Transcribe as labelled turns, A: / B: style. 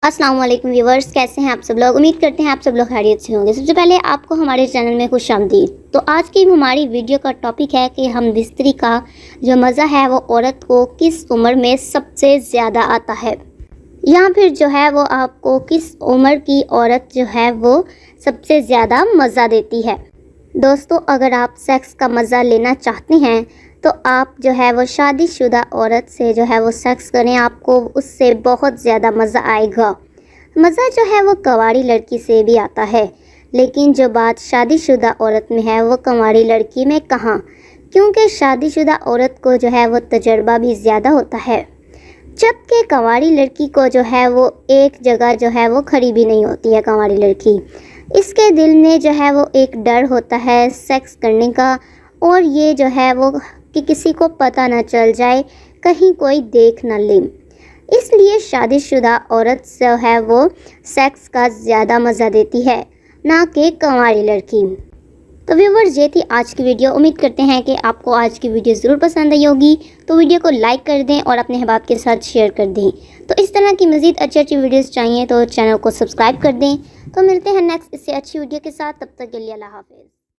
A: अस्सलाम वालेकुम व्यूवर्स, कैसे हैं आप सब लोग। उम्मीद करते हैं आप सब लोग खैरियत से होंगे। सबसे पहले आपको हमारे चैनल में खुशामदीद। तो आज की हमारी वीडियो का टॉपिक है कि हम बिस्तरी का जो मज़ा है वो औरत को किस उम्र में सबसे ज़्यादा आता है, या फिर जो है वो आपको किस उम्र की औरत जो है वो सबसे ज़्यादा मज़ा देती है। दोस्तों, अगर आप सेक्स का मज़ा लेना चाहते हैं तो आप जो है वो शादीशुदा औरत से जो है वो सेक्स करें, आपको उससे बहुत ज़्यादा मज़ा आएगा। मज़ा जो है वो कंवारी लड़की से भी आता है, लेकिन जो बात शादीशुदा औरत में है वो कंवारी लड़की में कहाँ, क्योंकि शादीशुदा औरत को जो है वो तजर्बा भी ज़्यादा होता है, जबकि कंवारी लड़की को जो है वो एक जगह जो है वो खड़ी भी नहीं होती है। कंवारी लड़की, इसके दिल में जो है वो एक डर होता है सेक्स करने का, और ये जो है वो कि किसी को पता ना चल जाए, कहीं कोई देख ना ले। इसलिए शादीशुदा औरत जो है वो सेक्स का ज़्यादा मज़ा देती है, ना कि कंवारी लड़की। तो व्यूवर्स, ये थी आज की वीडियो। उम्मीद करते हैं कि आपको आज की वीडियो ज़रूर पसंद आई होगी। तो वीडियो को लाइक कर दें और अपने अहबाब के साथ शेयर कर दें। तो इस तरह की मज़ीद अच्छी वीडियोज़ चाहिए तो चैनल को सब्सक्राइब कर दें। तो मिलते हैं नेक्स्ट इससे अच्छी वीडियो के साथ। तब तक के लिए अल्लाह हाफ़िज़।